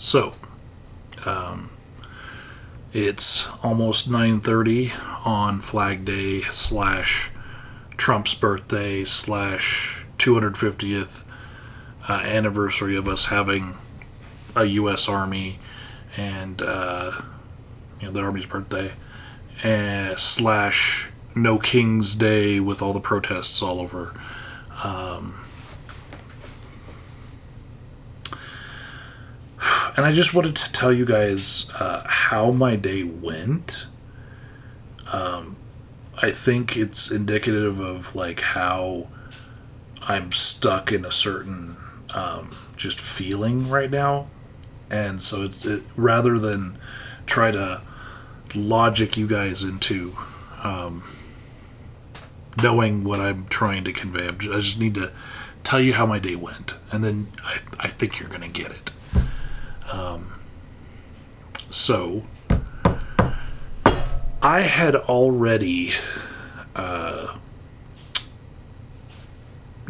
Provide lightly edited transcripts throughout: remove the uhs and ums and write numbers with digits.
So, it's almost 9:30 on Flag Day / Trump's birthday / 250th anniversary of us having a U.S. Army, and the Army's birthday, / No King's Day with all the protests all over. And I just wanted to tell you guys how my day went. I think it's indicative of like how I'm stuck in a certain just feeling right now. And so rather than try to logic you guys into knowing what I'm trying to convey, I just need to tell you how my day went. And then I think you're going to get it. So, I had already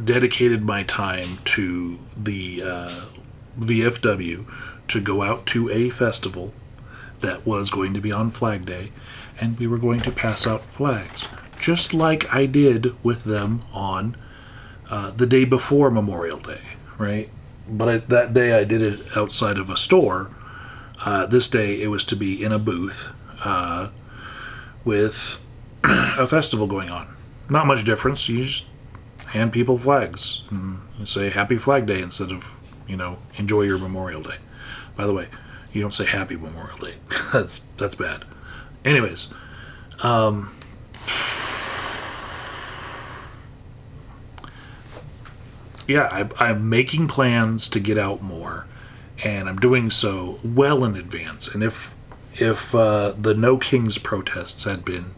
dedicated my time to the VFW to go out to a festival that was going to be on Flag Day, and we were going to pass out flags, just like I did with them on the day before Memorial Day, right? But that day I did it outside of a store. This day it was to be in a booth with a festival going on. Not much difference. You just hand people flags and say Happy Flag Day instead of, enjoy your Memorial Day. By the way, you don't say Happy Memorial Day. That's bad. Anyways, yeah, I'm making plans to get out more, and I'm doing so well in advance. And if the No Kings protests had been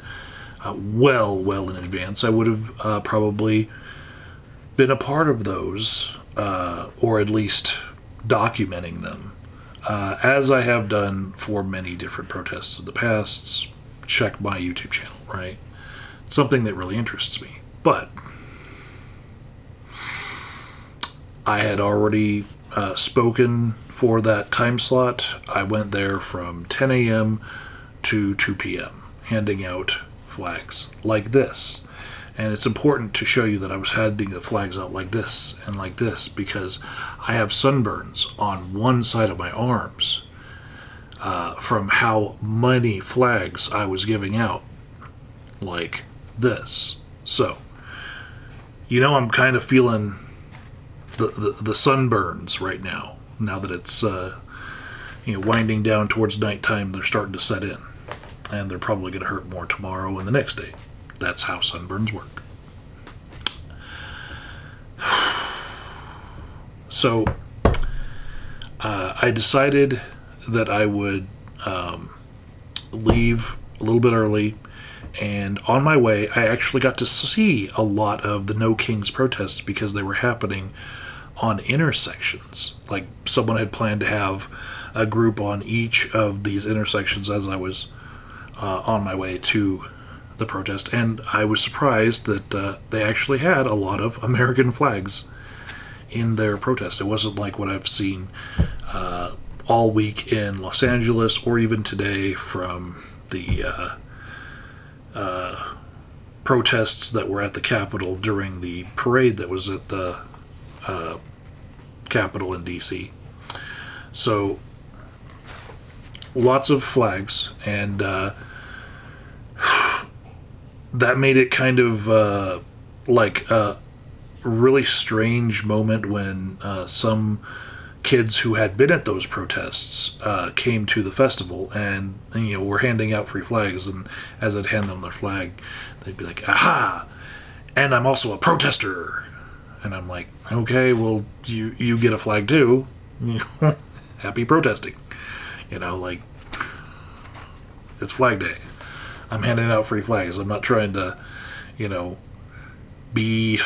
well in advance, I would have probably been a part of those, or at least documenting them, as I have done for many different protests in the past. Check my YouTube channel, right? Something that really interests me. But I had already spoken for that time slot. I went there from 10 a.m. to 2 p.m. handing out flags like this. And it's important to show you that I was handing the flags out like this and like this because I have sunburns on one side of my arms from how many flags I was giving out like this. So, I'm kind of feeling the sunburns right now that it's winding down towards nighttime. They're starting to set in, and they're probably going to hurt more tomorrow and the next day. That's how sunburns work. So I decided that I would leave a little bit early, and on my way I actually got to see a lot of the No Kings protests because they were happening on intersections. Like someone had planned to have a group on each of these intersections as I was on my way to the protest, and I was surprised that they actually had a lot of American flags in their protest. It wasn't like what I've seen all week in Los Angeles or even today from the protests that were at the Capitol during the parade that was at the Capitol in D.C. So, lots of flags, and that made it kind of like a really strange moment when some kids who had been at those protests came to the festival and were handing out free flags, and as I'd hand them their flag, they'd be like, "Aha! And I'm also a protester." And I'm like, "Okay, well, you get a flag too. Happy protesting." Like, it's Flag Day. I'm handing out free flags. I'm not trying to, be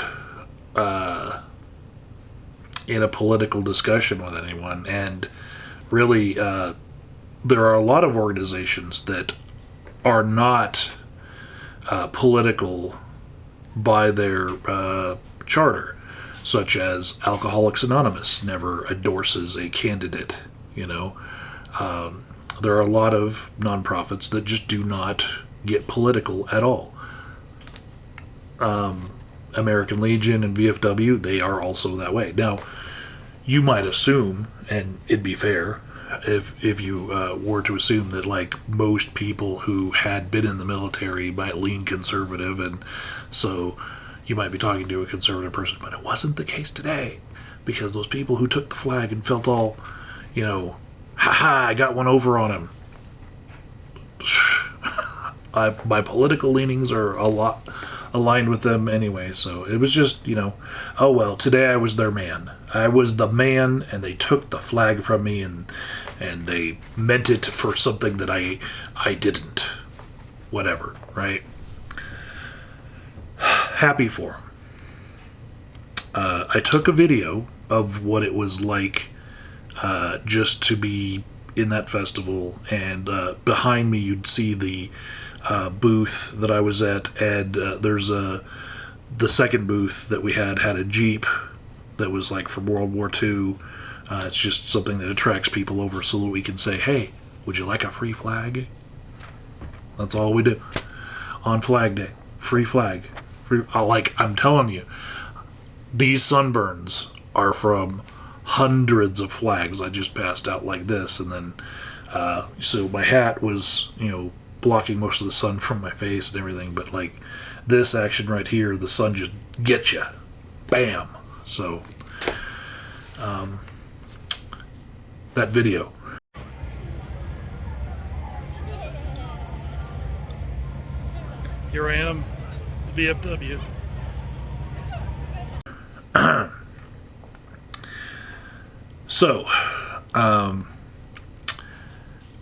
in a political discussion with anyone. And really, there are a lot of organizations that are not political by their charter, such as Alcoholics Anonymous never endorses a candidate You know, there are a lot of nonprofits that just do not get political at all. American Legion and VFW, they are also that way. Now, you might assume, and it'd be fair if you were to assume that like most people who had been in the military might lean conservative, and so you might be talking to a conservative person, but it wasn't the case today, because those people who took the flag and felt all, you know, haha, I got one over on him. My political leanings are a lot aligned with them anyway, so it was just, you know, oh well, today I was their man. I was the man, and they took the flag from me, and they meant it for something that I didn't. Whatever, right? Happy for them. I took a video of what it was like just to be in that festival, and behind me you'd see the booth that I was at, and there's the second booth that we had a Jeep that was like from World War II. It's just something that attracts people over so that we can say, hey, would you like a free flag? That's all we do on Flag Day. Free flag. Free. I'm telling you, these sunburns are from hundreds of flags I just passed out like this, and then so my hat was, you know, blocking most of the sun from my face and everything, but like this action right here, the sun just gets you. Bam. So that video. Here I am, the VFW. So,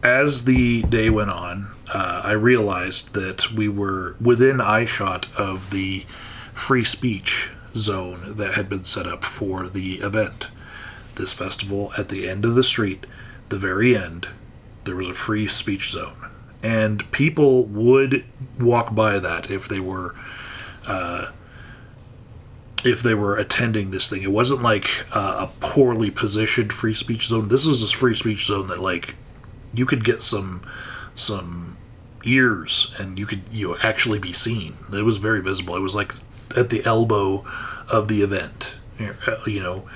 as the day went on, I realized that we were within eyeshot of the free speech zone that had been set up for the event. This festival, at the end of the street, the very end, there was a free speech zone. And people would walk by that if they were attending this thing. It wasn't like a poorly positioned free speech zone. This was a free speech zone that like you could get some ears, and you could actually be seen. It was very visible. It was like at the elbow of the event, you know,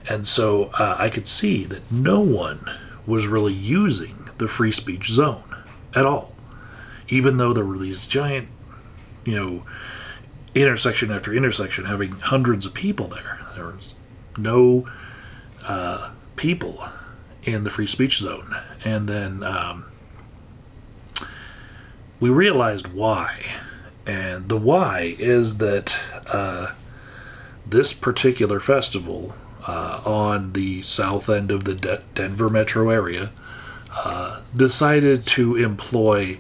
and so I could see that no one was really using the free speech zone at all, even though there were these giant, you know, intersection after intersection having hundreds of people there. There was no people in the free speech zone. And then we realized why. And the why is that this particular festival on the south end of the Denver metro area decided to employ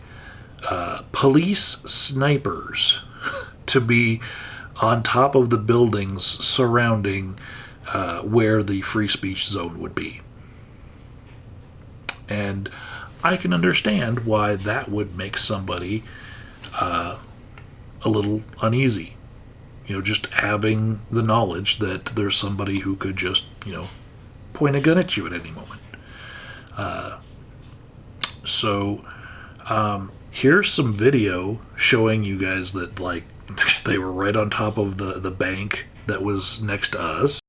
police snipers to be on top of the buildings surrounding where the free speech zone would be. And I can understand why that would make somebody a little uneasy. You know, just having the knowledge that there's somebody who could just, you know, point a gun at you at any moment. So here's some video showing you guys that, like, they were right on top of the bank that was next to us.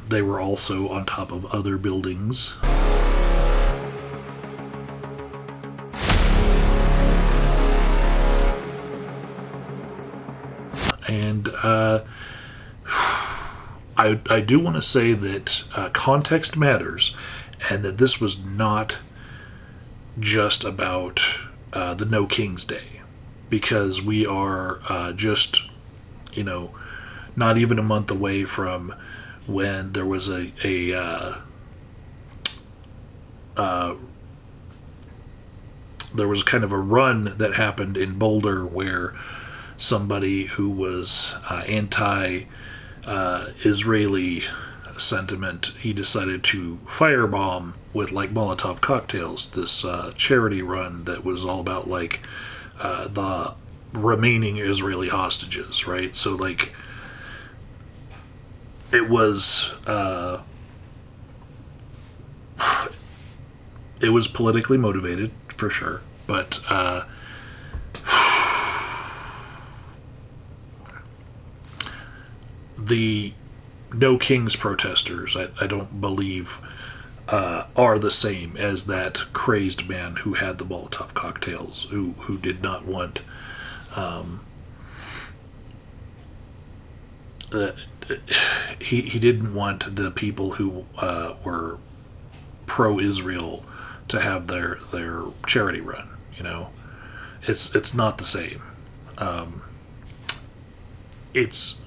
They were also on top of other buildings. And I do want to say that context matters, and that this was not just about the No King's Day, because we are just, you know, not even a month away from when there was a there was kind of a run that happened in Boulder where somebody who was anti-Israeli sentiment, he decided to firebomb with like Molotov cocktails this charity run that was all about like the remaining Israeli hostages, right? So like it was politically motivated for sure, but the No Kings protesters, I don't believe, are the same as that crazed man who had the Molotov cocktails, who did not want he didn't want the people who were pro-Israel to have their charity run. You know, it's not the same. It's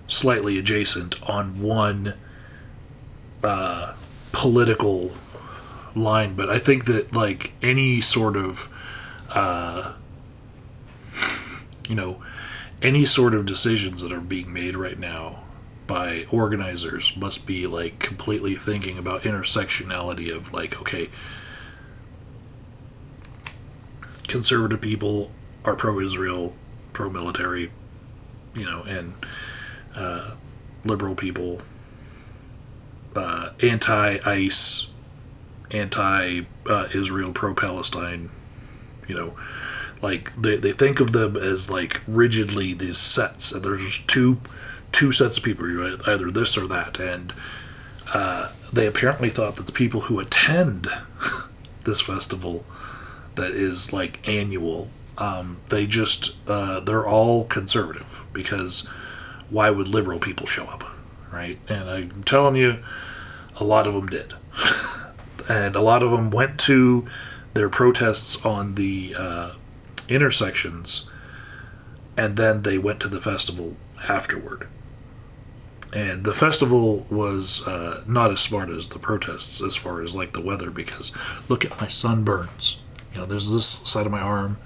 slightly adjacent on one political line, but I think that like any sort of any sort of decisions that are being made right now by organizers must be like completely thinking about intersectionality of like, okay, conservative people are pro-Israel, pro-military, and liberal people, anti-ICE, anti-Israel, pro-Palestine, like they think of them as like rigidly these sets, and there's just two sets of people, right? Either this or that, and they apparently thought that the people who attend this festival that is like annual, they're all conservative, because why would liberal people show up, right? And I'm telling you, a lot of them did. And a lot of them went to their protests on the intersections, and then they went to the festival afterward. And the festival was not as smart as the protests as far as like the weather, because look at my sunburns. There's this side of my arm,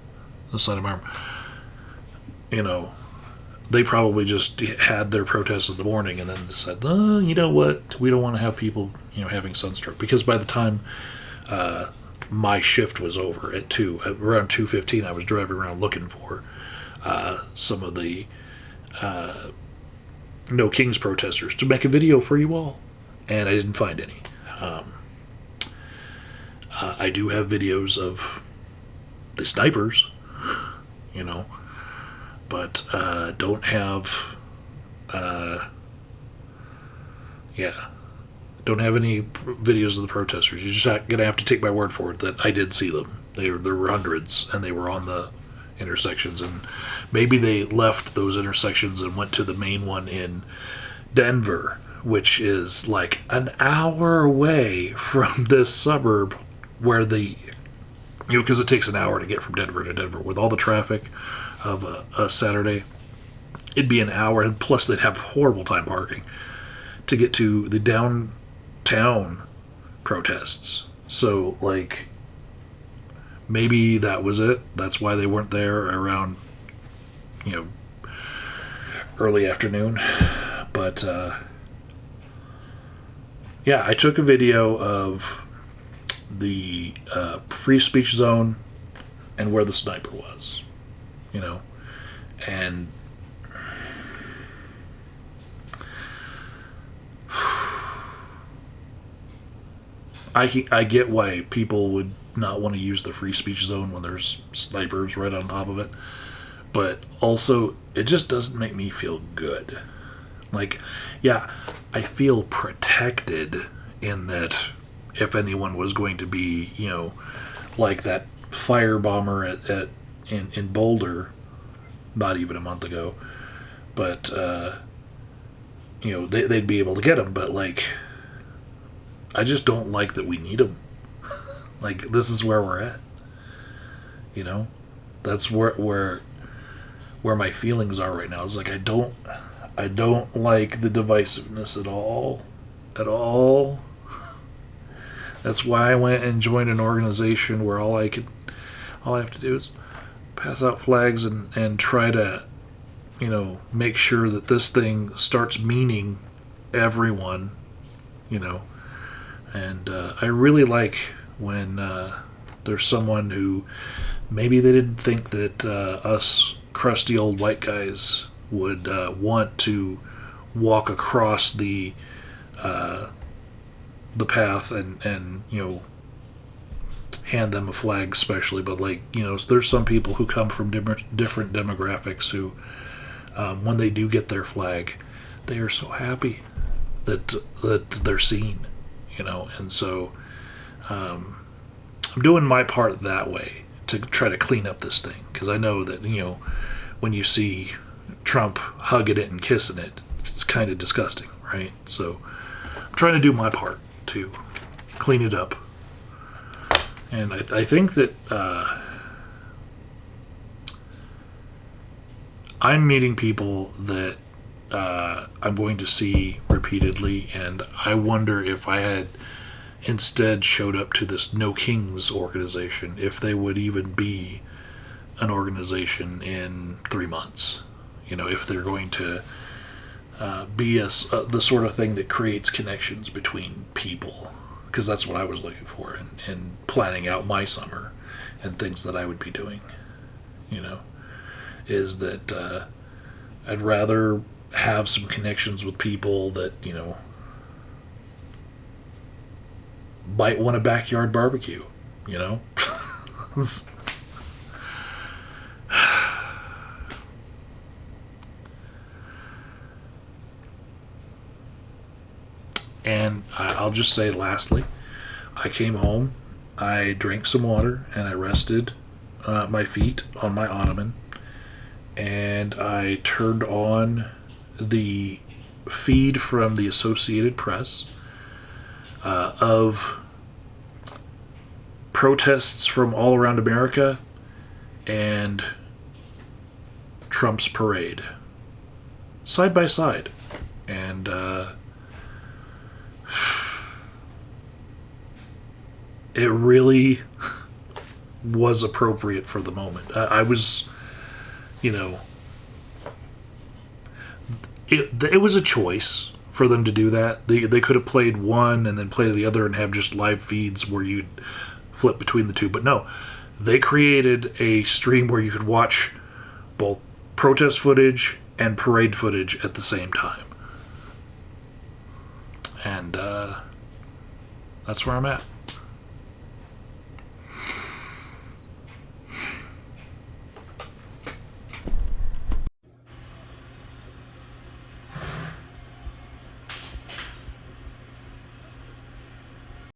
this side of my arm. They probably just had their protests in the morning and then said, you know what, we don't want to have people, having sunstroke. Because by the time my shift was over at around 2:15, I was driving around looking for some of the No Kings protesters to make a video for you all, and I didn't find any. I do have videos of the snipers, but don't have don't have any videos of the protesters. You're just gonna have to take my word for it that I did see them. There were hundreds, and they were on the intersections, and maybe they left those intersections and went to the main one in Denver, which is like an hour away from this suburb where because it takes an hour to get from Denver to Denver with all the traffic of a Saturday. It'd be an hour, and plus they'd have horrible time parking to get to the downtown protests. So, like, maybe that was it. That's why they weren't there around, early afternoon. But, I took a video of the free speech zone and where the sniper was, and I get why people would not want to use the free speech zone when there's snipers right on top of it, but also it just doesn't make me feel good. Like, I feel protected in that if anyone was going to be, like that firebomber in Boulder, not even a month ago, but they'd be able to get them. But like, I just don't like that we need them. Like, this is where we're at. That's where my feelings are right now. It's like I don't like the divisiveness at all. That's why I went and joined an organization where all I have to do is pass out flags and try to, make sure that this thing starts meaning everyone, and I really like when there's someone who maybe they didn't think that us crusty old white guys would want to walk across the path and hand them a flag, especially. But there's some people who come from different demographics who, when they do get their flag, they are so happy that they're seen, and so I'm doing my part that way to try to clean up this thing, because I know that when you see Trump hugging it and kissing it, it's kind of disgusting, right? So I'm trying to do my part to clean it up, and I think that I'm meeting people that I'm going to see repeatedly, and I wonder if I had instead showed up to this No Kings organization, if they would even be an organization in 3 months. If they're going to be the sort of thing that creates connections between people, because that's what I was looking for in planning out my summer and things that I would be doing. Is that I'd rather have some connections with people that might want a backyard barbecue. And I'll just say lastly, I came home, I drank some water, and I rested my feet on my ottoman, and I turned on the feed from the Associated Press of protests from all around America and Trump's parade, side by side. And it really was appropriate for the moment. I was, it was a choice for them to do that. They could have played one and then played the other and have just live feeds where you'd flip between the two. But no, they created a stream where you could watch both protest footage and parade footage at the same time. And that's where I'm at.